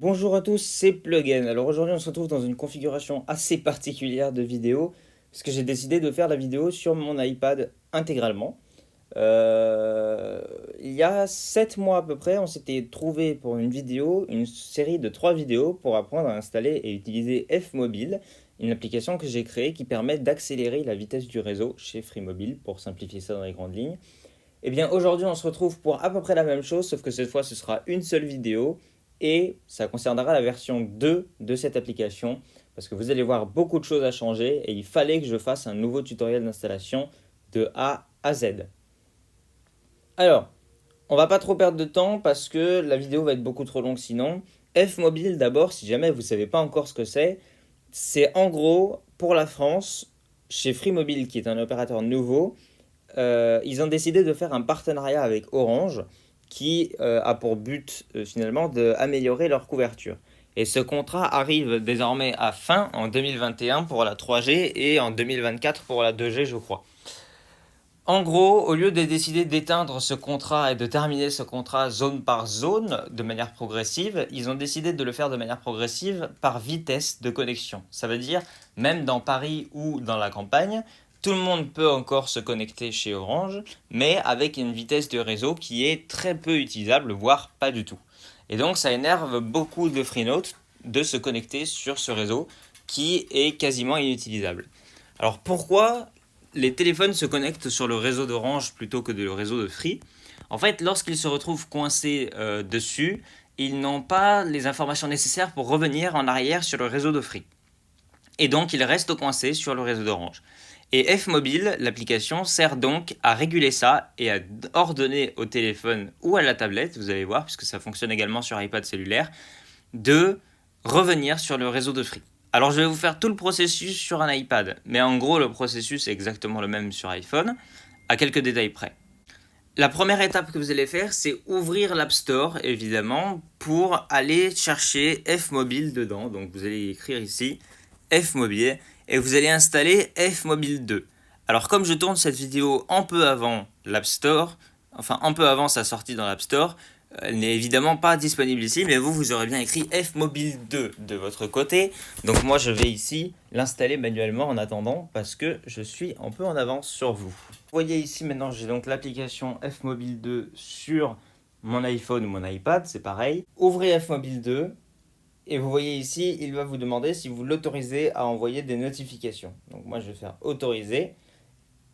Bonjour à tous, c'est Plugin. Alors aujourd'hui on se retrouve dans une configuration assez particulière de vidéo parce que j'ai décidé de faire la vidéo sur mon iPad intégralement. Il y a 7 mois à peu près, on s'était trouvé pour une vidéo, une série de 3 vidéos pour apprendre à installer et utiliser Fmobile, une application que j'ai créée qui permet d'accélérer la vitesse du réseau chez Free Mobile pour simplifier ça dans les grandes lignes. Et bien aujourd'hui on se retrouve pour à peu près la même chose, sauf que cette fois ce sera une seule vidéo et ça concernera la version 2 de cette application parce que vous allez voir beaucoup de choses à changer et il fallait que je fasse un nouveau tutoriel d'installation de A à Z. Alors, on va pas trop perdre de temps parce que la vidéo va être beaucoup trop longue sinon. Fmobile d'abord, si jamais vous ne savez pas encore ce que c'est en gros pour la France, chez Free Mobile qui est un opérateur nouveau, ils ont décidé de faire un partenariat avec Orange qui a pour but finalement d'améliorer leur couverture. Et ce contrat arrive désormais à fin en 2021 pour la 3G et en 2024 pour la 2G, je crois. En gros, au lieu de décider d'éteindre ce contrat et de terminer ce contrat zone par zone de manière progressive, ils ont décidé de le faire de manière progressive par vitesse de connexion. Ça veut dire, même dans Paris ou dans la campagne, tout le monde peut encore se connecter chez Orange, mais avec une vitesse de réseau qui est très peu utilisable, voire pas du tout. Et donc ça énerve beaucoup de freenotes de se connecter sur ce réseau qui est quasiment inutilisable. Alors pourquoi les téléphones se connectent sur le réseau d'Orange plutôt que le réseau de Free? En fait, lorsqu'ils se retrouvent coincés dessus, ils n'ont pas les informations nécessaires pour revenir en arrière sur le réseau de Free. Et donc, ils restent coincés sur le réseau d'Orange. Et Fmobile, l'application, sert donc à réguler ça et à ordonner au téléphone ou à la tablette, vous allez voir, puisque ça fonctionne également sur iPad cellulaire, de revenir sur le réseau de Free. Alors je vais vous faire tout le processus sur un iPad, mais en gros le processus est exactement le même sur iPhone, à quelques détails près. La première étape que vous allez faire, c'est ouvrir l'App Store, évidemment, pour aller chercher Fmobile dedans. Donc vous allez écrire ici Fmobile et vous allez installer Fmobile 2. Alors comme je tourne cette vidéo un peu avant l'App Store, enfin un peu avant sa sortie dans l'App Store, elle n'est évidemment pas disponible ici, mais vous aurez bien écrit Fmobile 2 de votre côté. Donc moi je vais ici l'installer manuellement en attendant parce que je suis un peu en avance sur vous. Vous voyez ici maintenant j'ai donc l'application Fmobile 2 sur mon iPhone ou mon iPad, c'est pareil. Ouvrez Fmobile 2 et vous voyez ici, il va vous demander si vous l'autorisez à envoyer des notifications. Donc moi je vais faire autoriser.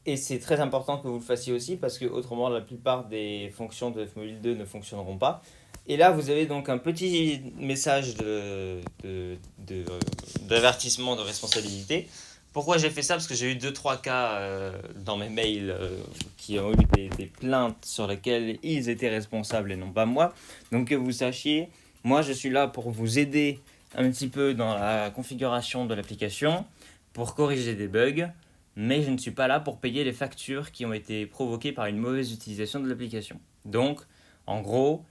Et c'est très important que vous le fassiez aussi parce que autrement la plupart des fonctions de Fmobile 2 ne fonctionneront pas. Et là vous avez donc un petit message d'avertissement de responsabilité. Pourquoi j'ai fait ça? Parce que j'ai eu 2-3 cas dans mes mails qui ont eu des plaintes sur lesquelles ils étaient responsables et non pas moi. Donc que vous sachiez, moi je suis là pour vous aider un petit peu dans la configuration de l'application, pour corriger des bugs, mais je ne suis pas là pour payer les factures qui ont été provoquées par une mauvaise utilisation de l'application. Donc, en gros,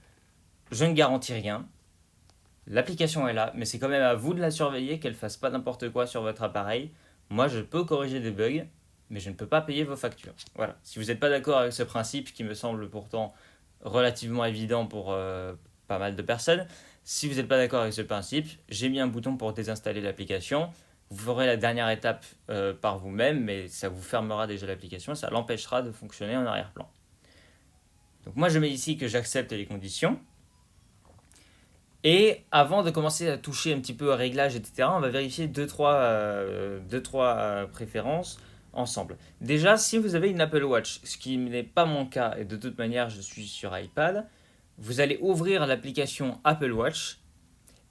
je ne garantis rien. L'application est là, mais c'est quand même à vous de la surveiller, qu'elle ne fasse pas n'importe quoi sur votre appareil. Moi, je peux corriger des bugs, mais je ne peux pas payer vos factures. Voilà. Si vous n'êtes pas d'accord avec ce principe, qui me semble pourtant relativement évident pour pas mal de personnes, si vous n'êtes pas d'accord avec ce principe, j'ai mis un bouton pour désinstaller l'application. Vous ferez la dernière étape par vous-même, mais ça vous fermera déjà l'application, ça l'empêchera de fonctionner en arrière-plan. Donc moi je mets ici que j'accepte les conditions. Et avant de commencer à toucher un petit peu à réglages, etc., on va vérifier 2-3 préférences ensemble. Déjà, si vous avez une Apple Watch, ce qui n'est pas mon cas, et de toute manière je suis sur iPad, vous allez ouvrir l'application Apple Watch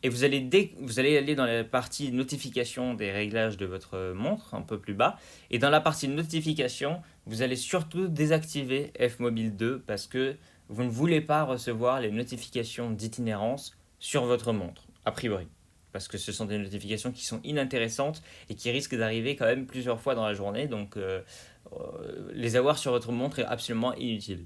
et vous allez aller dans la partie notification des réglages de votre montre, un peu plus bas. Et dans la partie notification, vous allez surtout désactiver Fmobile 2 parce que vous ne voulez pas recevoir les notifications d'itinérance sur votre montre, a priori. Parce que ce sont des notifications qui sont inintéressantes et qui risquent d'arriver quand même plusieurs fois dans la journée. Donc les avoir sur votre montre est absolument inutile.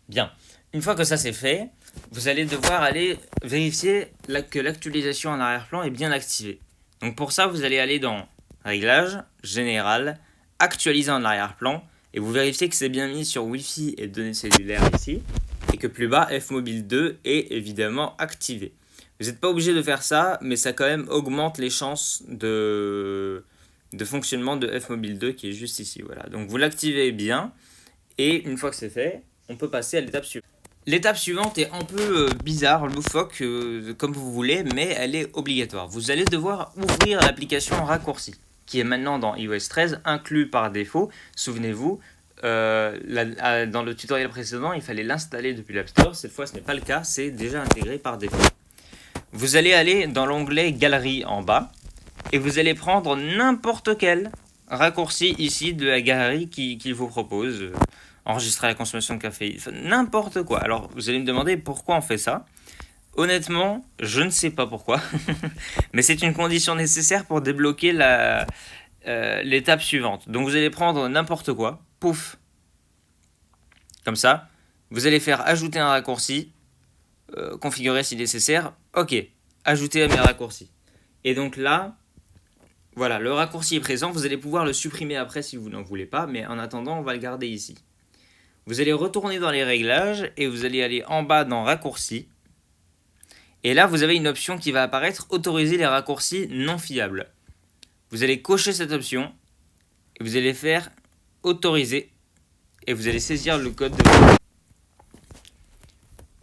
Bien, une fois que ça c'est fait, vous allez devoir aller vérifier que l'actualisation en arrière-plan est bien activée. Donc pour ça, vous allez aller dans Réglages, Général, Actualiser en arrière-plan, et vous vérifiez que c'est bien mis sur Wi-Fi et données cellulaires ici, et que plus bas, Fmobile 2 est évidemment activé. Vous n'êtes pas obligé de faire ça, mais ça quand même augmente les chances de fonctionnement de Fmobile 2 qui est juste ici. Voilà. Donc vous l'activez bien, et une fois que c'est fait, on peut passer à l'étape suivante. L'étape suivante est un peu bizarre, loufoque, comme vous voulez, mais elle est obligatoire. Vous allez devoir ouvrir l'application raccourci, qui est maintenant dans iOS 13, inclus par défaut. Souvenez-vous, dans le tutoriel précédent, il fallait l'installer depuis l'App Store. Cette fois, ce n'est pas le cas, c'est déjà intégré par défaut. Vous allez aller dans l'onglet Galerie en bas, et vous allez prendre n'importe quel raccourci ici de la galerie qu'il vous propose. Enregistrer la consommation de café, n'importe quoi. Alors, vous allez me demander pourquoi on fait ça. Honnêtement, je ne sais pas pourquoi, mais c'est une condition nécessaire pour débloquer l'étape suivante. Donc, vous allez prendre n'importe quoi, pouf, comme ça. Vous allez faire ajouter un raccourci, configurer si nécessaire. Ok, ajouter à mes raccourcis. Et donc là, voilà, le raccourci est présent. Vous allez pouvoir le supprimer après si vous n'en voulez pas, mais en attendant, on va le garder ici. Vous allez retourner dans les réglages et vous allez aller en bas dans raccourcis. Et là, vous avez une option qui va apparaître, autoriser les raccourcis non fiables. Vous allez cocher cette option et vous allez faire autoriser et vous allez saisir le code de...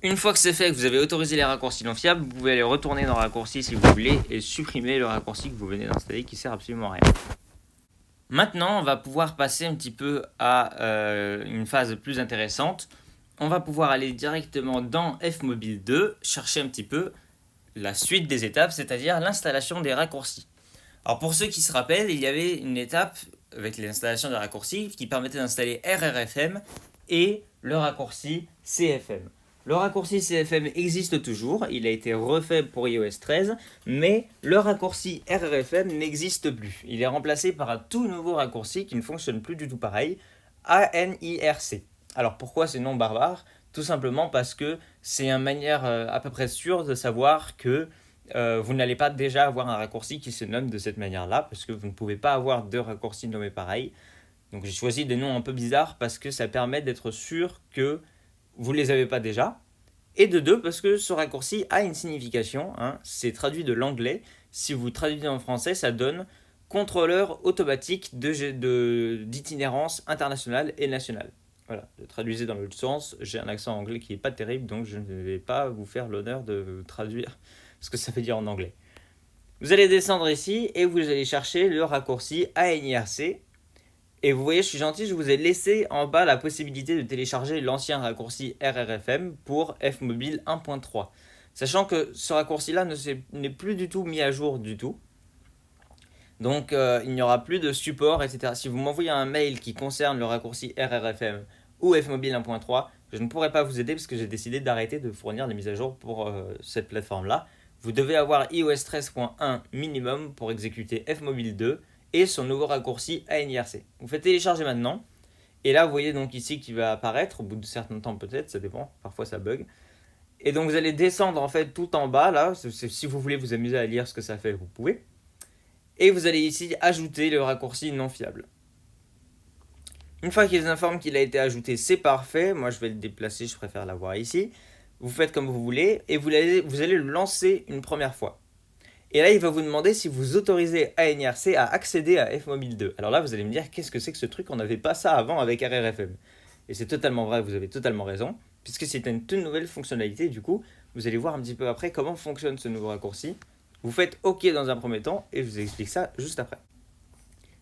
Une fois que c'est fait, que vous avez autorisé les raccourcis non fiables, vous pouvez aller retourner dans raccourcis si vous voulez et supprimer le raccourci que vous venez d'installer qui sert absolument à rien. Maintenant, on va pouvoir passer un petit peu à une phase plus intéressante. On va pouvoir aller directement dans Fmobile 2, chercher un petit peu la suite des étapes, c'est-à-dire l'installation des raccourcis. Alors pour ceux qui se rappellent, il y avait une étape avec l'installation des raccourcis qui permettait d'installer RRFM et le raccourci CFM. Le raccourci CFM existe toujours, il a été refait pour iOS 13, mais le raccourci RRFM n'existe plus. Il est remplacé par un tout nouveau raccourci qui ne fonctionne plus du tout pareil, ANIRC. Alors pourquoi ce nom barbare ? Tout simplement parce que c'est une manière à peu près sûre de savoir que vous n'allez pas déjà avoir un raccourci qui se nomme de cette manière-là, parce que vous ne pouvez pas avoir deux raccourcis nommés pareils. Donc j'ai choisi des noms un peu bizarres parce que ça permet d'être sûr que vous ne les avez pas déjà. Et de deux, parce que ce raccourci a une signification, c'est traduit de l'anglais. Si vous traduisez en français, ça donne contrôleur automatique d'itinérance internationale et nationale. Voilà, traduisez dans l'autre sens, j'ai un accent anglais qui n'est pas terrible, donc je ne vais pas vous faire l'honneur de traduire ce que ça veut dire en anglais. Vous allez descendre ici et vous allez chercher le raccourci ANIRC. Et vous voyez, je suis gentil, je vous ai laissé en bas la possibilité de télécharger l'ancien raccourci RRFM pour Fmobile 1.3. Sachant que ce raccourci-là n'est plus du tout mis à jour du tout. Donc il n'y aura plus de support, etc. Si vous m'envoyez un mail qui concerne le raccourci RRFM ou Fmobile 1.3, je ne pourrai pas vous aider parce que j'ai décidé d'arrêter de fournir des mises à jour pour cette plateforme-là. Vous devez avoir iOS 13.1 minimum pour exécuter Fmobile 2 et son nouveau raccourci ANIRC. Vous faites télécharger maintenant. Et là, vous voyez donc ici qui va apparaître, au bout de certain temps peut-être, ça dépend, parfois ça bug. Et donc vous allez descendre en fait tout en bas, là, si vous voulez vous amuser à lire ce que ça fait, vous pouvez. Et vous allez ici ajouter le raccourci non fiable. Une fois qu'il vous informe qu'il a été ajouté, c'est parfait. Moi, je vais le déplacer, je préfère l'avoir ici. Vous faites comme vous voulez et vous allez le lancer une première fois. Et là, il va vous demander si vous autorisez ANIRC à accéder à Fmobile 2. Alors là, vous allez me dire, qu'est-ce que c'est que ce truc ? On n'avait pas ça avant avec RRFM. Et c'est totalement vrai, vous avez totalement raison, puisque c'est une toute nouvelle fonctionnalité. Du coup, vous allez voir un petit peu après comment fonctionne ce nouveau raccourci. Vous faites OK dans un premier temps, et je vous explique ça juste après.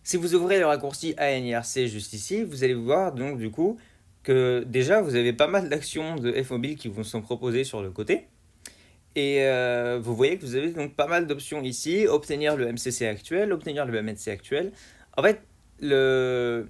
Si vous ouvrez le raccourci ANIRC juste ici, vous allez voir donc du coup que déjà, vous avez pas mal d'actions de Fmobile qui vous sont proposées sur le côté. Et vous voyez que vous avez donc pas mal d'options ici, obtenir le MCC actuel, obtenir le MNC actuel. En fait, le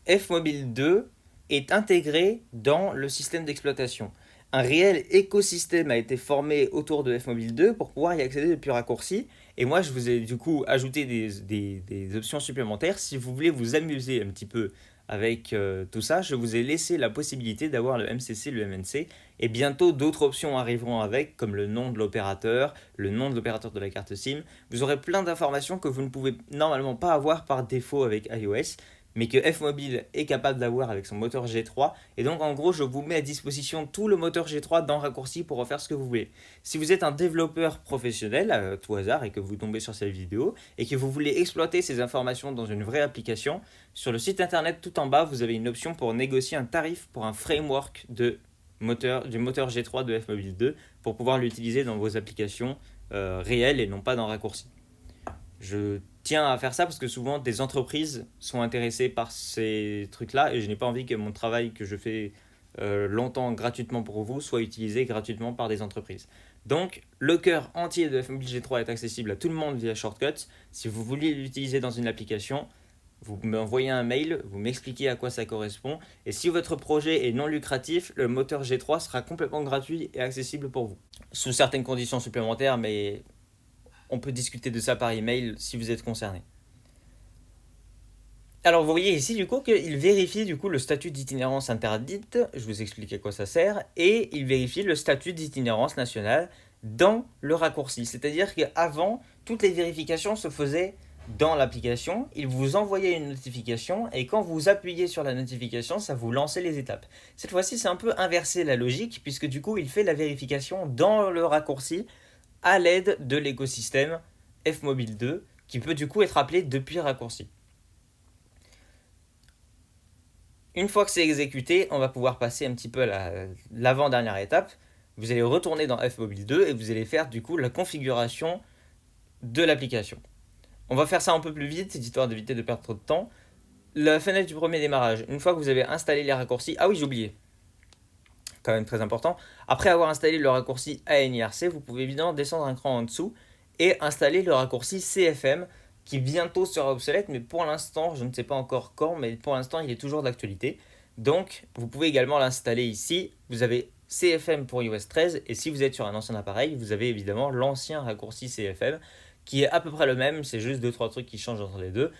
Fmobile 2 est intégré dans le système d'exploitation. Un réel écosystème a été formé autour de Fmobile 2 pour pouvoir y accéder depuis raccourci. Et moi, je vous ai du coup ajouté des options supplémentaires. Si vous voulez vous amuser un petit peu avec tout ça, je vous ai laissé la possibilité d'avoir le MCC, le MNC, et bientôt d'autres options arriveront avec, comme le nom de l'opérateur, le nom de l'opérateur de la carte SIM. Vous aurez plein d'informations que vous ne pouvez normalement pas avoir par défaut avec iOS, mais que Fmobile est capable d'avoir avec son moteur G3. Et donc en gros, je vous mets à disposition tout le moteur G3 dans Raccourci pour refaire ce que vous voulez. Si vous êtes un développeur professionnel, à tout hasard, et que vous tombez sur cette vidéo, et que vous voulez exploiter ces informations dans une vraie application, sur le site internet tout en bas, vous avez une option pour négocier un tarif pour un framework du moteur G3 de Fmobile 2 pour pouvoir l'utiliser dans vos applications réelles et non pas dans Raccourci. Je tiens à faire ça parce que souvent des entreprises sont intéressées par ces trucs-là et je n'ai pas envie que mon travail que je fais longtemps gratuitement pour vous soit utilisé gratuitement par des entreprises. Donc le cœur entier de Fmobile G3 est accessible à tout le monde via Shortcuts. Si vous voulez l'utiliser dans une application, vous m'envoyez un mail, vous m'expliquez à quoi ça correspond et si votre projet est non lucratif, le moteur G3 sera complètement gratuit et accessible pour vous. Sous certaines conditions supplémentaires, mais on peut discuter de ça par email si vous êtes concerné. Alors vous voyez ici du coup qu'il vérifie du coup le statut d'itinérance interdite, je vous explique à quoi ça sert, et il vérifie le statut d'itinérance nationale dans le raccourci. C'est-à-dire qu'avant, toutes les vérifications se faisaient dans l'application, il vous envoyait une notification et quand vous appuyez sur la notification, ça vous lançait les étapes. Cette fois-ci, c'est un peu inversé la logique puisque du coup, il fait la vérification dans le raccourci à l'aide de l'écosystème Fmobile 2 qui peut du coup être appelé depuis raccourci. Une fois que c'est exécuté, on va pouvoir passer un petit peu à l'avant-dernière étape. Vous allez retourner dans Fmobile 2 et vous allez faire du coup la configuration de l'application. On va faire ça un peu plus vite, histoire d'éviter de perdre trop de temps. La fenêtre du premier démarrage, une fois que vous avez installé les raccourcis... Ah oui, j'ai oublié. Quand même très important. Après avoir installé le raccourci ANIRC, vous pouvez évidemment descendre un cran en dessous et installer le raccourci CFM qui bientôt sera obsolète, mais pour l'instant, je ne sais pas encore quand, mais pour l'instant, il est toujours d'actualité. Donc, vous pouvez également l'installer ici. Vous avez CFM pour iOS 13 et si vous êtes sur un ancien appareil, vous avez évidemment l'ancien raccourci CFM qui est à peu près le même, c'est juste 2-3 trucs qui changent entre les deux,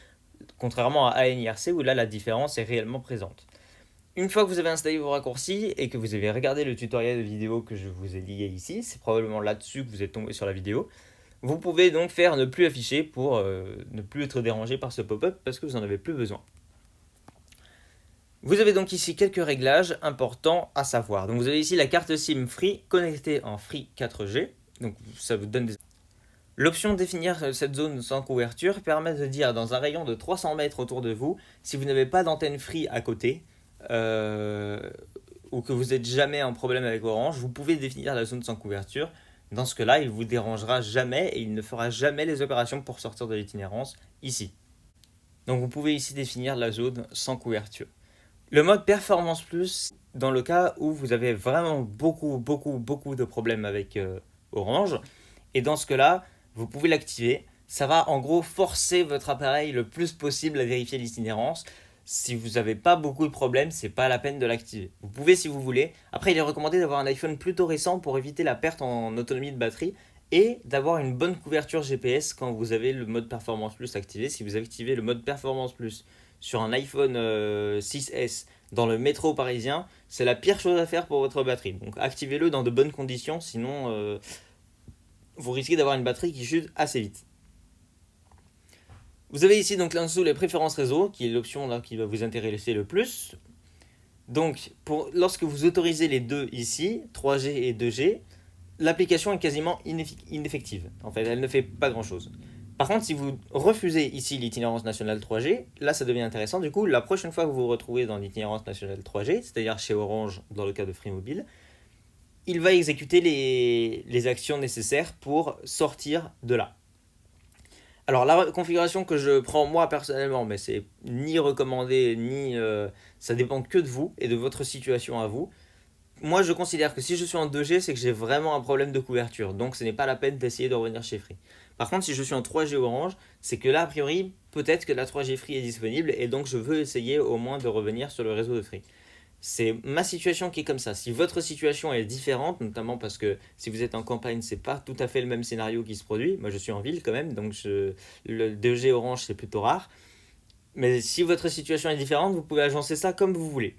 contrairement à ANIRC où là la différence est réellement présente. Une fois que vous avez installé vos raccourcis et que vous avez regardé le tutoriel de vidéo que je vous ai lié ici, c'est probablement là-dessus que vous êtes tombé sur la vidéo, vous pouvez donc faire ne plus afficher pour ne plus être dérangé par ce pop-up parce que vous n'en avez plus besoin. Vous avez donc ici quelques réglages importants à savoir. Donc vous avez ici la carte SIM Free connectée en Free 4G, donc ça vous donne des... L'option définir cette zone sans couverture permet de dire dans un rayon de 300 mètres autour de vous, si vous n'avez pas d'antenne Free à côté, ou que vous n'êtes jamais en problème avec Orange, vous pouvez définir la zone sans couverture. Dans ce cas-là, il ne vous dérangera jamais et il ne fera jamais les opérations pour sortir de l'itinérance ici. Donc vous pouvez ici définir la zone sans couverture. Le mode Performance Plus, dans le cas où vous avez vraiment beaucoup de problèmes avec Orange, et dans ce cas-là, vous pouvez l'activer. Ça va en gros forcer votre appareil le plus possible à vérifier l'itinérance. Si vous n'avez pas beaucoup de problèmes, c'est pas la peine de l'activer. Vous pouvez si vous voulez. Après, il est recommandé d'avoir un iPhone plutôt récent pour éviter la perte en autonomie de batterie et d'avoir une bonne couverture GPS quand vous avez le mode Performance Plus activé. Si vous activez le mode Performance Plus sur un iPhone 6S dans le métro parisien, c'est la pire chose à faire pour votre batterie. Donc activez-le dans de bonnes conditions, sinon vous risquez d'avoir une batterie qui chute assez vite. Vous avez ici donc là en dessous les préférences réseau, qui est l'option là qui va vous intéresser le plus. Donc lorsque vous autorisez les deux ici, 3G et 2G, l'application est quasiment ineffective. En fait, elle ne fait pas grand-chose. Par contre, si vous refusez ici l'itinérance nationale 3G, là ça devient intéressant. Du coup, la prochaine fois que vous vous retrouvez dans l'itinérance nationale 3G, c'est-à-dire chez Orange dans le cas de Free Mobile, il va exécuter les actions nécessaires pour sortir de là. Alors la configuration que je prends moi personnellement, mais c'est ni recommandé, ni ça dépend que de vous et de votre situation à vous. Moi je considère que si je suis en 2G, c'est que j'ai vraiment un problème de couverture, donc ce n'est pas la peine d'essayer de revenir chez Free. Par contre, si je suis en 3G Orange, c'est que là a priori, peut-être que la 3G Free est disponible et donc je veux essayer au moins de revenir sur le réseau de Free. C'est ma situation qui est comme ça. Si votre situation est différente, notamment parce que si vous êtes en campagne, c'est pas tout à fait le même scénario qui se produit. Moi, je suis en ville quand même, donc le 2G Orange, c'est plutôt rare. Mais si votre situation est différente, vous pouvez agencer ça comme vous voulez.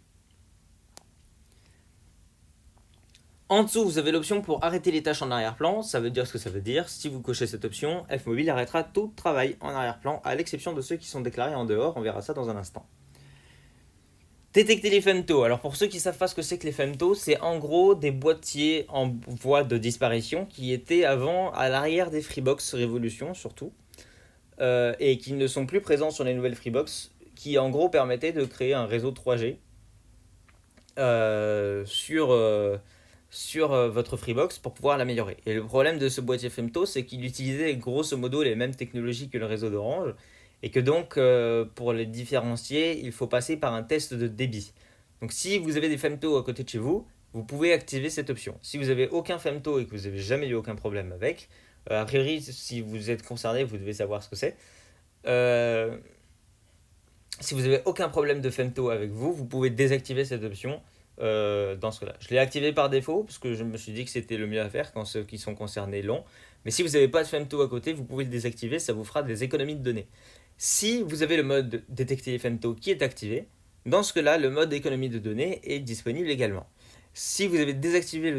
En dessous, vous avez l'option pour arrêter les tâches en arrière-plan. Ça veut dire ce que ça veut dire. Si vous cochez cette option, Fmobile arrêtera tout travail en arrière-plan, à l'exception de ceux qui sont déclarés en dehors. On verra ça dans un instant. Détecter les femtos. Alors pour ceux qui ne savent pas ce que c'est que les femtos, c'est en gros des boîtiers en voie de disparition qui étaient avant à l'arrière des Freebox Révolution surtout, et qui ne sont plus présents sur les nouvelles Freebox, qui en gros permettaient de créer un réseau 3G sur votre Freebox pour pouvoir l'améliorer. Et le problème de ce boîtier femto, c'est qu'il utilisait grosso modo les mêmes technologies que le réseau d'Orange, et que donc pour les différencier, il faut passer par un test de débit. Donc si vous avez des femtos à côté de chez vous, vous pouvez activer cette option. Si vous avez aucun femto et que vous n'avez jamais eu aucun problème avec, a priori si vous êtes concerné, vous devez savoir ce que c'est. Euh, Si vous n'avez aucun problème de femto avec vous, vous pouvez désactiver cette option dans ce cas-là. Je l'ai activé par défaut parce que je me suis dit que c'était le mieux à faire quand ceux qui sont concernés l'ont. Mais si vous n'avez pas de femto à côté, vous pouvez le désactiver, ça vous fera des économies de données. Si vous avez le mode détecter les femtos qui est activé, dans ce cas-là, le mode économie de données est disponible également. Si vous avez désactivé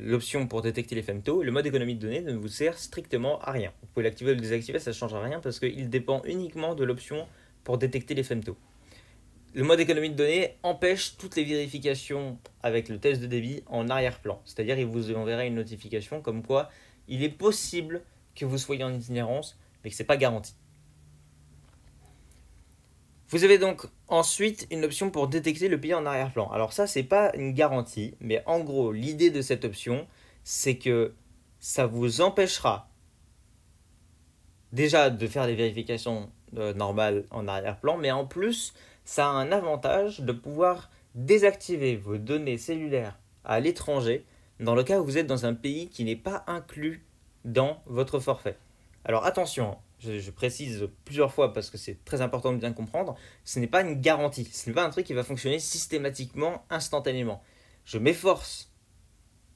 l'option pour détecter les femtos, le mode économie de données ne vous sert strictement à rien. Vous pouvez l'activer ou le désactiver, ça ne change rien parce qu'il dépend uniquement de l'option pour détecter les femtos. Le mode économie de données empêche toutes les vérifications avec le test de débit en arrière-plan. C'est-à-dire il vous enverra une notification comme quoi il est possible que vous soyez en itinérance, mais que ce n'est pas garanti. Vous avez donc ensuite une option pour détecter le pays en arrière-plan. Alors ça, c'est pas une garantie, mais en gros, l'idée de cette option, c'est que ça vous empêchera déjà de faire des vérifications normales en arrière-plan, mais en plus, ça a un avantage de pouvoir désactiver vos données cellulaires à l'étranger dans le cas où vous êtes dans un pays qui n'est pas inclus dans votre forfait. Alors attention, je précise plusieurs fois parce que c'est très important de bien comprendre, ce n'est pas une garantie, ce n'est pas un truc qui va fonctionner systématiquement, instantanément. Je m'efforce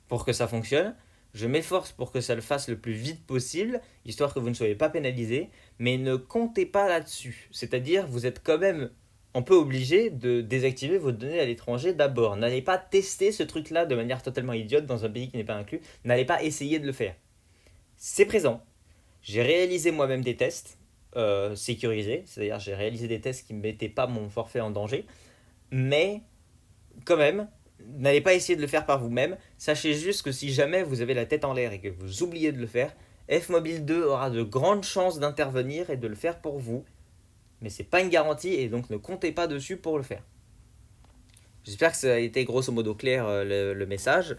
pour que ça fonctionne, je m'efforce pour que ça le fasse le plus vite possible, histoire que vous ne soyez pas pénalisé, mais ne comptez pas là-dessus. C'est-à-dire, vous êtes quand même un peu obligé de désactiver vos données à l'étranger d'abord. N'allez pas tester ce truc-là de manière totalement idiote dans un pays qui n'est pas inclus. N'allez pas essayer de le faire. C'est présent. J'ai réalisé moi-même des tests sécurisés, c'est-à-dire j'ai réalisé des tests qui ne mettaient pas mon forfait en danger, mais quand même, n'allez pas essayer de le faire par vous-même. Sachez juste que si jamais vous avez la tête en l'air et que vous oubliez de le faire, Fmobile 2 aura de grandes chances d'intervenir et de le faire pour vous. Mais c'est pas une garantie et donc ne comptez pas dessus pour le faire. J'espère que ça a été grosso modo clair le message.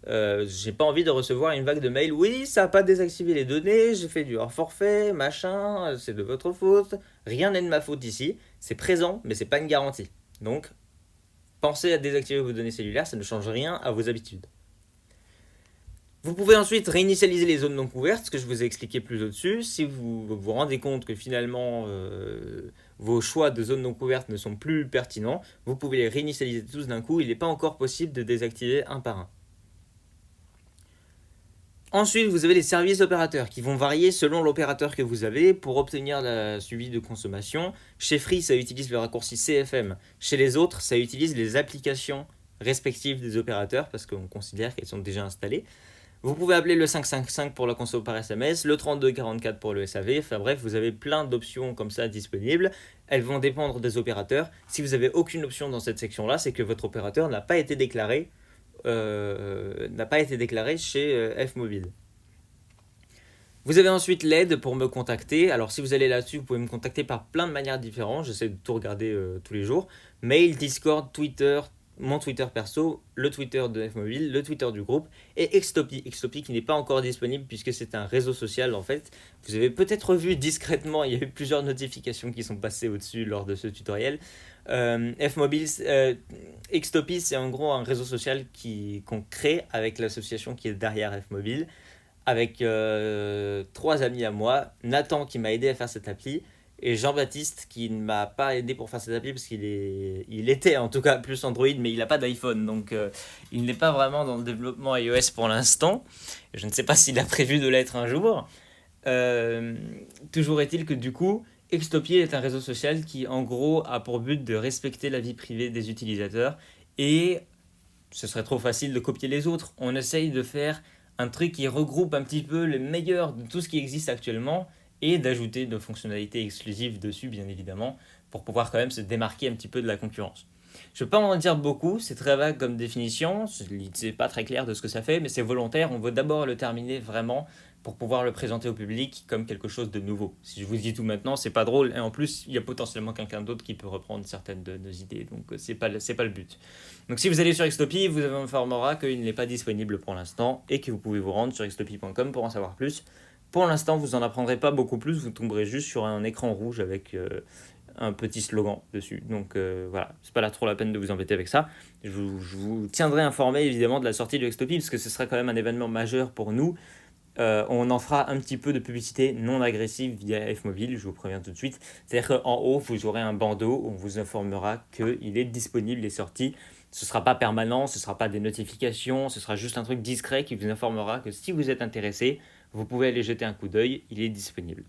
J'ai pas envie de recevoir une vague de mails. Oui, ça n'a pas désactivé les données, j'ai fait du hors forfait, machin, c'est de votre faute. Rien n'est de ma faute ici. C'est présent, mais c'est pas une garantie. Donc, pensez à désactiver vos données cellulaires, ça ne change rien à vos habitudes. Vous pouvez ensuite réinitialiser les zones non couvertes, ce que je vous ai expliqué plus au-dessus. Si vous vous rendez compte que finalement vos choix de zones non couvertes ne sont plus pertinents, vous pouvez les réinitialiser tous d'un coup. Il n'est pas encore possible de désactiver un par un. Ensuite, vous avez les services opérateurs qui vont varier selon l'opérateur que vous avez pour obtenir le suivi de consommation. Chez Free, ça utilise le raccourci CFM. Chez les autres, ça utilise les applications respectives des opérateurs parce qu'on considère qu'elles sont déjà installées. Vous pouvez appeler le 555 pour la conso par SMS, le 3244 pour le SAV. Enfin bref, vous avez plein d'options comme ça disponibles. Elles vont dépendre des opérateurs. Si vous n'avez aucune option dans cette section-là, c'est que votre opérateur n'a pas été déclaré chez Fmobile. Vous avez ensuite l'aide pour me contacter. Alors si vous allez là-dessus, vous pouvez me contacter par plein de manières différentes. J'essaie de tout regarder tous les jours. Mail, Discord, Twitter, mon Twitter perso, le Twitter de Fmobile, le Twitter du groupe et Xtopy. Xtopy qui n'est pas encore disponible puisque c'est un réseau social en fait. Vous avez peut-être vu discrètement, il y a eu plusieurs notifications qui sont passées au-dessus lors de ce tutoriel. Xtopy c'est en gros un réseau social qu'on crée avec l'association qui est derrière Fmobile avec 3 amis à moi, Nathan qui m'a aidé à faire cette appli et Jean-Baptiste qui ne m'a pas aidé pour faire cette appli parce qu'il était en tout cas plus Android mais il n'a pas d'iPhone donc il n'est pas vraiment dans le développement iOS pour l'instant. Je ne sais pas s'il a prévu de l'être un jour. Toujours est-il que du coup Xtopy est un réseau social qui en gros a pour but de respecter la vie privée des utilisateurs et ce serait trop facile de copier les autres. On essaye de faire un truc qui regroupe un petit peu les meilleurs de tout ce qui existe actuellement et d'ajouter de fonctionnalités exclusives dessus bien évidemment pour pouvoir quand même se démarquer un petit peu de la concurrence. Je ne vais pas en dire beaucoup, c'est très vague comme définition, c'est pas très clair de ce que ça fait, mais c'est volontaire, on veut d'abord le terminer vraiment pour pouvoir le présenter au public comme quelque chose de nouveau. Si je vous dis tout maintenant, c'est pas drôle, et en plus, il y a potentiellement quelqu'un d'autre qui peut reprendre certaines de nos idées, donc c'est pas le but. Donc si vous allez sur Xtopy, vous informera qu'il n'est pas disponible pour l'instant, et que vous pouvez vous rendre sur xtopy.com pour en savoir plus. Pour l'instant, vous n'en apprendrez pas beaucoup plus, vous tomberez juste sur un écran rouge avec un petit slogan dessus. Donc voilà, c'est pas là trop la peine de vous embêter avec ça. Je vous tiendrai informé évidemment de la sortie de Xtopy parce que ce sera quand même un événement majeur pour nous. On en fera un petit peu de publicité non agressive via Fmobile, je vous préviens tout de suite. C'est-à-dire qu'en haut, vous aurez un bandeau où on vous informera qu'il est disponible, il est sorti. Ce ne sera pas permanent, ce ne sera pas des notifications, ce sera juste un truc discret qui vous informera que si vous êtes intéressé, vous pouvez aller jeter un coup d'œil, il est disponible.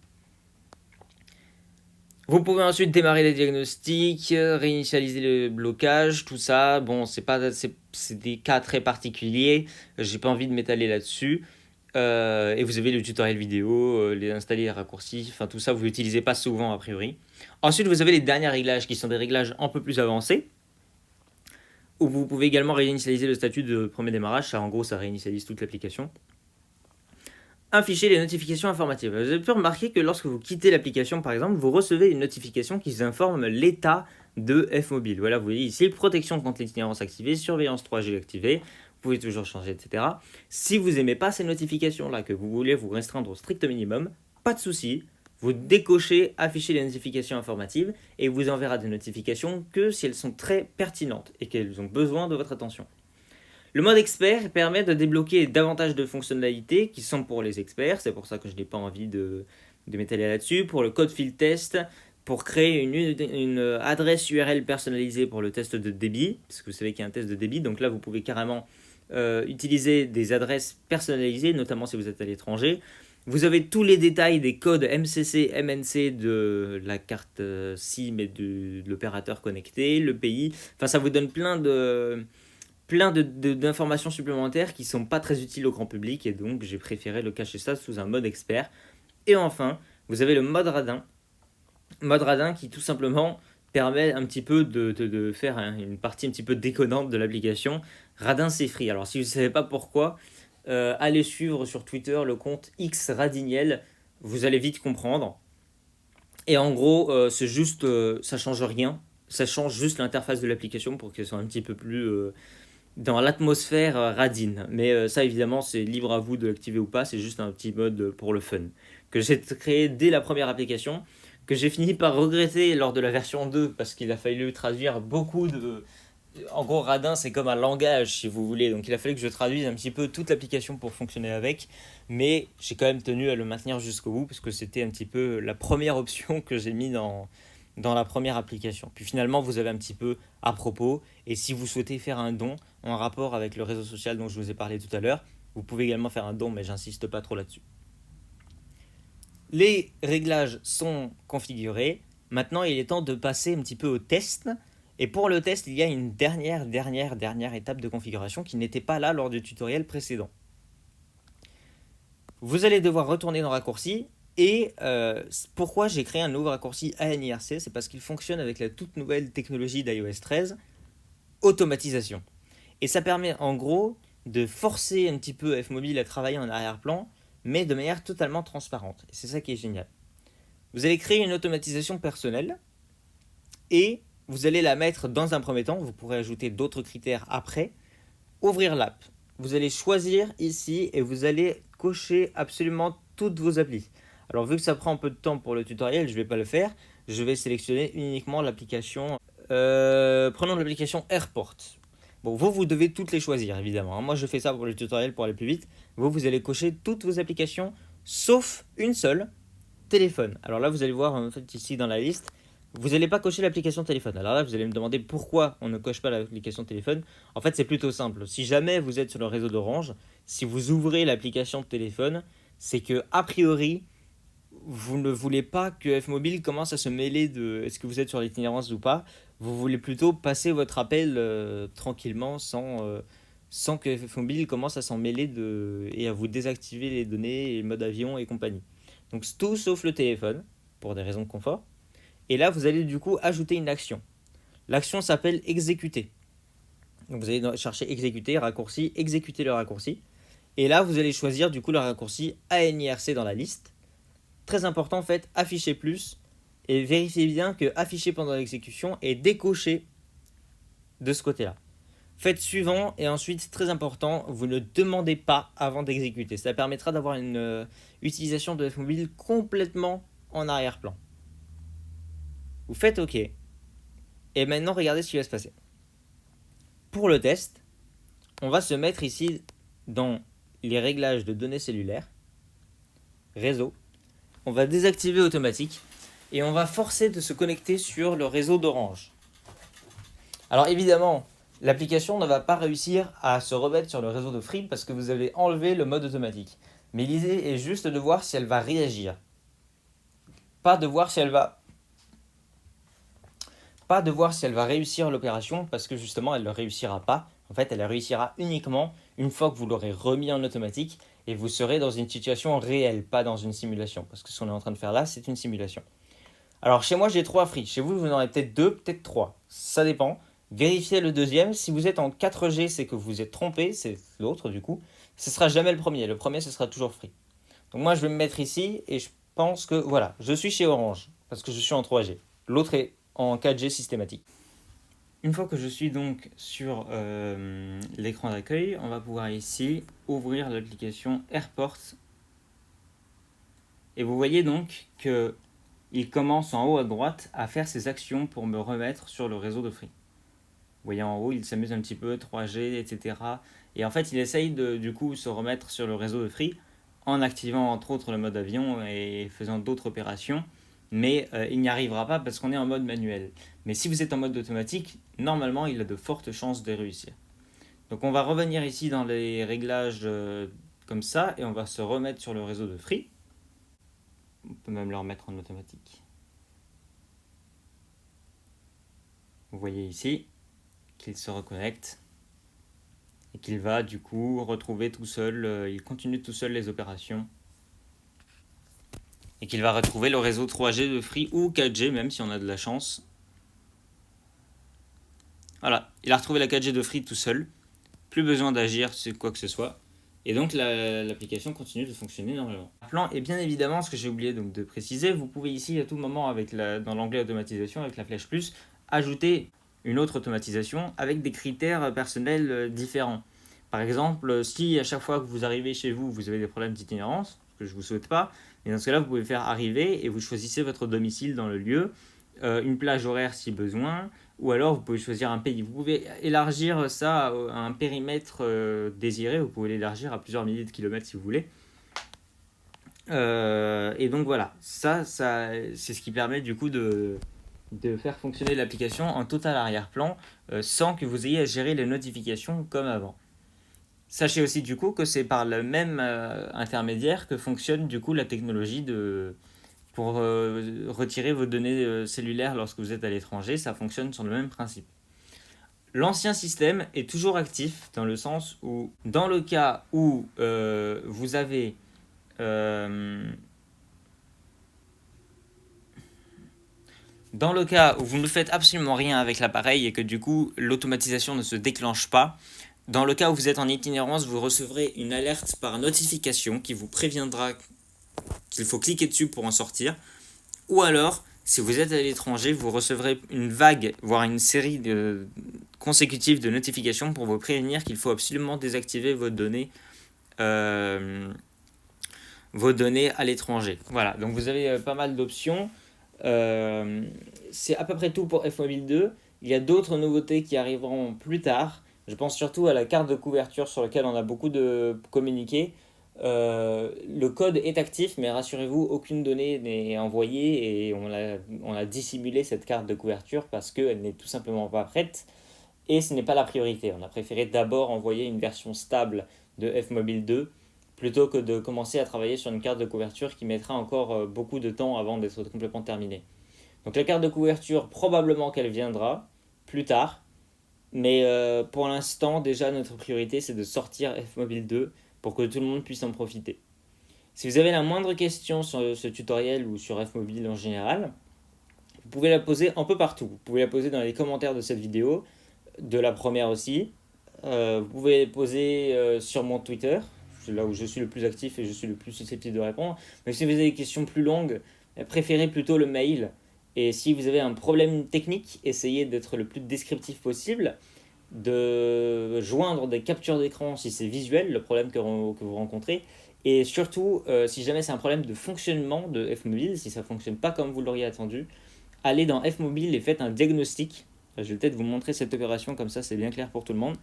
Vous pouvez ensuite démarrer les diagnostics, réinitialiser le blocage, tout ça. Bon, c'est des cas très particuliers. J'ai pas envie de m'étaler là-dessus. Et vous avez le tutoriel vidéo, les installer, les raccourcis. Enfin, tout ça, vous l'utilisez pas souvent a priori. Ensuite, vous avez les derniers réglages qui sont des réglages un peu plus avancés. Où vous pouvez également réinitialiser le statut de premier démarrage. Ça, en gros, ça réinitialise toute l'application. Afficher les notifications informatives. Vous avez pu remarquer que lorsque vous quittez l'application, par exemple, vous recevez une notification qui vous informe l'état de Fmobile. Voilà, vous voyez ici, protection contre l'itinérance activée, surveillance 3G activée, vous pouvez toujours changer, etc. Si vous n'aimez pas ces notifications-là, que vous voulez vous restreindre au strict minimum, pas de souci, vous décochez afficher les notifications informatives et vous enverra des notifications que si elles sont très pertinentes et qu'elles ont besoin de votre attention. Le mode expert permet de débloquer davantage de fonctionnalités qui sont pour les experts, c'est pour ça que je n'ai pas envie de m'étaler là-dessus. Pour le code field test, pour créer une adresse URL personnalisée pour le test de débit, parce que vous savez qu'il y a un test de débit, donc là vous pouvez carrément utiliser des adresses personnalisées, notamment si vous êtes à l'étranger. Vous avez tous les détails des codes MCC, MNC de la carte SIM et de l'opérateur connecté, le pays. Enfin, ça vous donne plein d'informations supplémentaires qui ne sont pas très utiles au grand public et donc j'ai préféré le cacher ça sous un mode expert. Et enfin, vous avez le mode radin. Mode radin qui tout simplement permet un petit peu de faire une partie un petit peu déconnante de l'application. Radin c'est free. Alors si vous ne savez pas pourquoi, allez suivre sur Twitter le compte xradiniel, vous allez vite comprendre. Et en gros, c'est juste, ça change rien. Ça change juste l'interface de l'application pour qu'elle soit un petit peu plus dans l'atmosphère radine. Mais ça, évidemment, c'est libre à vous de l'activer ou pas. C'est juste un petit mode pour le fun. Que j'ai créé dès la première application. Que j'ai fini par regretter lors de la version 2. Parce qu'il a fallu traduire beaucoup de... En gros, radin, c'est comme un langage, si vous voulez. Donc il a fallu que je traduise un petit peu toute l'application pour fonctionner avec. Mais j'ai quand même tenu à le maintenir jusqu'au bout. Parce que c'était un petit peu la première option que j'ai mis dans la première application. Puis finalement, vous avez un petit peu à propos. Et si vous souhaitez faire un don en rapport avec le réseau social dont je vous ai parlé tout à l'heure, vous pouvez également faire un don, mais j'insiste pas trop là-dessus. Les réglages sont configurés. Maintenant, il est temps de passer un petit peu au test. Et pour le test, il y a une dernière étape de configuration qui n'était pas là lors du tutoriel précédent. Vous allez devoir retourner dans Raccourci. Et pourquoi j'ai créé un nouveau raccourci ANIRC, c'est parce qu'il fonctionne avec la toute nouvelle technologie d'iOS 13, automatisation. Et ça permet en gros de forcer un petit peu Fmobile à travailler en arrière-plan, mais de manière totalement transparente. Et c'est ça qui est génial. Vous allez créer une automatisation personnelle et vous allez la mettre dans un premier temps. Vous pourrez ajouter d'autres critères après. Ouvrir l'app. Vous allez choisir ici et vous allez cocher absolument toutes vos applis. Alors vu que ça prend un peu de temps pour le tutoriel, je ne vais pas le faire. Je vais sélectionner uniquement l'application. Prenons l'application Airport. Bon, vous devez toutes les choisir évidemment. Moi je fais ça pour le tutoriel pour aller plus vite. Vous allez cocher toutes vos applications sauf une seule, téléphone. Alors là vous allez voir en fait ici dans la liste, vous n'allez pas cocher l'application téléphone. Alors là vous allez me demander pourquoi on ne coche pas l'application téléphone. En fait c'est plutôt simple. Si jamais vous êtes sur le réseau d'Orange, si vous ouvrez l'application de téléphone, c'est que a priori vous ne voulez pas que Fmobile commence à se mêler de est-ce que vous êtes sur l'itinérance ou pas. Vous voulez plutôt passer votre appel tranquillement sans que Fmobile commence à s'en mêler et à vous désactiver les données, et le mode avion et compagnie. Donc tout sauf le téléphone, pour des raisons de confort. Et là, vous allez du coup ajouter une action. L'action s'appelle exécuter. Donc vous allez chercher exécuter, raccourci, exécuter le raccourci. Et là, vous allez choisir du coup le raccourci ANIRC dans la liste. Très important, faites afficher plus et vérifiez bien que afficher pendant l'exécution est décoché de ce côté-là. Faites suivant et ensuite, très important, vous ne demandez pas avant d'exécuter. Ça permettra d'avoir une utilisation de Fmobile complètement en arrière-plan. Vous faites OK. Et maintenant, regardez ce qui va se passer. Pour le test, on va se mettre ici dans les réglages de données cellulaires, réseau. On va désactiver automatique et on va forcer de se connecter sur le réseau d'Orange. Alors évidemment, l'application ne va pas réussir à se remettre sur le réseau de Free parce que vous avez enlevé le mode automatique. Mais l'idée est juste de voir si elle va réagir. Pas de voir si elle va réussir l'opération parce que justement elle ne réussira pas. En fait, elle réussira uniquement une fois que vous l'aurez remis en automatique et vous serez dans une situation réelle, pas dans une simulation. Parce que ce qu'on est en train de faire là, c'est une simulation. Alors chez moi, j'ai 3 Free. Chez vous, vous en aurez peut-être 2, peut-être 3. Ça dépend. Vérifiez le deuxième. Si vous êtes en 4G, c'est que vous êtes trompé. C'est l'autre du coup. Ce ne sera jamais le premier. Le premier, ce sera toujours Free. Donc moi, je vais me mettre ici et je pense que voilà, je suis chez Orange parce que je suis en 3G. L'autre est en 4G systématique. Une fois que je suis donc sur l'écran d'accueil, on va pouvoir ici ouvrir l'application Airport. Et vous voyez donc qu'il commence en haut à droite à faire ses actions pour me remettre sur le réseau de Free. Vous voyez en haut, il s'amuse un petit peu, 3G, etc. Et en fait, il essaye de du coup se remettre sur le réseau de Free en activant entre autres le mode avion et faisant d'autres opérations. Mais il n'y arrivera pas parce qu'on est en mode manuel. Mais si vous êtes en mode automatique, normalement, il a de fortes chances de réussir. Donc on va revenir ici dans les réglages comme ça et on va se remettre sur le réseau de Free. On peut même le remettre en automatique. Vous voyez ici qu'il se reconnecte et qu'il va du coup retrouver tout seul, il continue tout seul les opérations et qu'il va retrouver le réseau 3G de Free ou 4G même si on a de la chance. Voilà, il a retrouvé la 4G de Free tout seul, plus besoin d'agir sur quoi que ce soit. Et donc l'application continue de fonctionner normalement. Plan, et bien évidemment, ce que j'ai oublié donc de préciser, vous pouvez ici à tout moment dans l'onglet automatisation avec la flèche plus, ajouter une autre automatisation avec des critères personnels différents. Par exemple, si à chaque fois que vous arrivez chez vous, vous avez des problèmes d'itinérance, ce que je ne vous souhaite pas, et dans ce cas-là, vous pouvez faire arriver et vous choisissez votre domicile dans le lieu, une plage horaire si besoin, ou alors vous pouvez choisir un pays. Vous pouvez élargir ça à un périmètre désiré, vous pouvez l'élargir à plusieurs milliers de kilomètres si vous voulez. Et donc voilà, ça c'est ce qui permet du coup de faire fonctionner l'application en total arrière-plan sans que vous ayez à gérer les notifications comme avant. Sachez aussi du coup que c'est par le même intermédiaire que fonctionne du coup la technologie pour retirer vos données cellulaires lorsque vous êtes à l'étranger. Ça fonctionne sur le même principe. L'ancien système est toujours actif dans le sens où dans le cas où vous avez dans le cas où vous ne faites absolument rien avec l'appareil et que du coup l'automatisation ne se déclenche pas, dans le cas où vous êtes en itinérance, vous recevrez une alerte par notification qui vous préviendra qu'il faut cliquer dessus pour en sortir. Ou alors, si vous êtes à l'étranger, vous recevrez une vague, voire une série consécutive de notifications pour vous prévenir qu'il faut absolument désactiver vos données à l'étranger. Voilà, donc vous avez pas mal d'options. C'est à peu près tout pour Fmobile 2. Il y a d'autres nouveautés qui arriveront plus tard. Je pense surtout à la carte de couverture sur laquelle on a beaucoup de communiqué. Le code est actif, mais rassurez-vous, aucune donnée n'est envoyée et on a dissimulé cette carte de couverture parce qu'elle n'est tout simplement pas prête et ce n'est pas la priorité. On a préféré d'abord envoyer une version stable de Fmobile 2 plutôt que de commencer à travailler sur une carte de couverture qui mettra encore beaucoup de temps avant d'être complètement terminée. Donc la carte de couverture, probablement qu'elle viendra plus tard, mais pour l'instant, déjà, notre priorité, c'est de sortir Fmobile 2 pour que tout le monde puisse en profiter. Si vous avez la moindre question sur ce tutoriel ou sur Fmobile en général, vous Vous pouvez la poser un peu partout. Vous pouvez la poser dans les commentaires de cette vidéo, de la première aussi. Vous pouvez la poser sur mon Twitter, c'est là où je suis le plus actif et je suis le plus susceptible de répondre. Mais si vous avez des questions plus longues, préférez plutôt le mail. Et si vous avez un problème technique, essayez d'être le plus descriptif possible, de joindre des captures d'écran si c'est visuel, le problème que vous rencontrez. Et surtout, si jamais c'est un problème de fonctionnement de Fmobile, si ça ne fonctionne pas comme vous l'auriez attendu, allez dans Fmobile et faites un diagnostic. Je vais peut-être vous montrer cette opération, comme ça c'est bien clair pour tout le monde.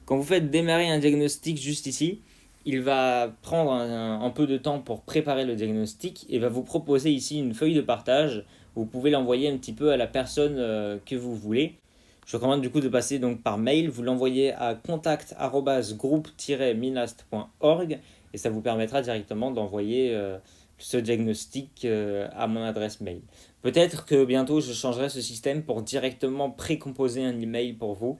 Quand vous faites démarrer un diagnostic juste ici, il va prendre un peu de temps pour préparer le diagnostic et va vous proposer ici une feuille de partage. Vous pouvez l'envoyer un petit peu à la personne que vous voulez. Je recommande du coup de passer donc par mail. Vous l'envoyez à contact@groupe-minast.org et ça vous permettra directement d'envoyer ce diagnostic à mon adresse mail. Peut-être que bientôt je changerai ce système pour directement précomposer un email pour vous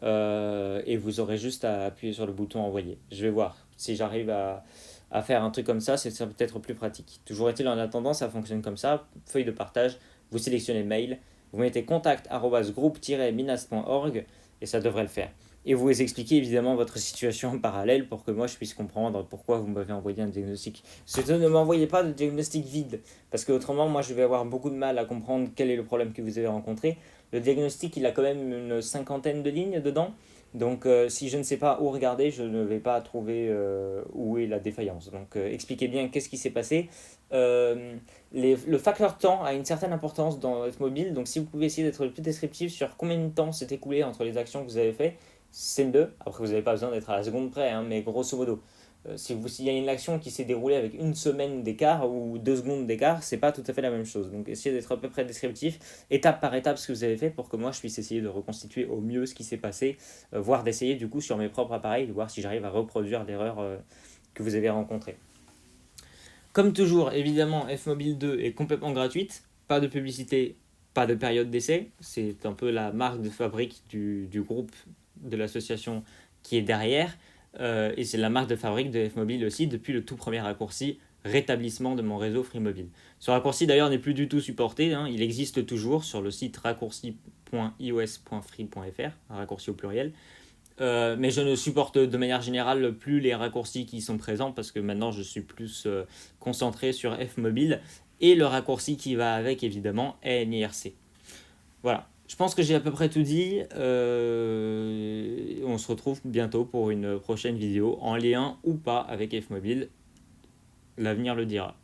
et vous aurez juste à appuyer sur le bouton envoyer. Je vais voir si j'arrive à faire un truc comme ça, c'est peut-être plus pratique. Toujours est-il, en attendant, ça fonctionne comme ça. Feuille de partage, vous sélectionnez mail, vous mettez contact@groupe-minas.org et ça devrait le faire. Et vous expliquez évidemment votre situation en parallèle pour que moi je puisse comprendre pourquoi vous m'avez envoyé un diagnostic. Surtout ne m'envoyez pas de diagnostic vide, parce que autrement moi je vais avoir beaucoup de mal à comprendre quel est le problème que vous avez rencontré. Le diagnostic il a quand même une cinquantaine de lignes dedans, donc si je ne sais pas où regarder, je ne vais pas trouver où est la défaillance. Donc expliquez bien qu'est-ce qui s'est passé. Le facteur temps a une certaine importance dans Fmobile, donc si vous pouvez essayer d'être le plus descriptif sur combien de temps s'est écoulé entre les actions que vous avez faites, c'est mieux. Après, vous n'avez pas besoin d'être à la seconde près, hein, mais grosso modo. S'il y a une action qui s'est déroulée avec une semaine d'écart ou 2 secondes d'écart, c'est pas tout à fait la même chose. Donc essayez d'être à peu près descriptif, étape par étape, ce que vous avez fait pour que moi je puisse essayer de reconstituer au mieux ce qui s'est passé, voire d'essayer du coup sur mes propres appareils, de voir si j'arrive à reproduire l'erreur que vous avez rencontrée. Comme toujours, évidemment, Fmobile 2 est complètement gratuite, pas de publicité, pas de période d'essai. C'est un peu la marque de fabrique du groupe de l'association qui est derrière. Et c'est la marque de fabrique de Fmobile aussi depuis le tout premier raccourci rétablissement de mon réseau FreeMobile. Ce raccourci d'ailleurs n'est plus du tout supporté, hein, il existe toujours sur le site raccourci.ios.free.fr, un raccourci au pluriel. Mais je ne supporte de manière générale plus les raccourcis qui sont présents parce que maintenant je suis plus concentré sur Fmobile et le raccourci qui va avec évidemment est NIRC. Voilà, je pense que j'ai à peu près tout dit. On se retrouve bientôt pour une prochaine vidéo en lien ou pas avec Fmobile. L'avenir le dira.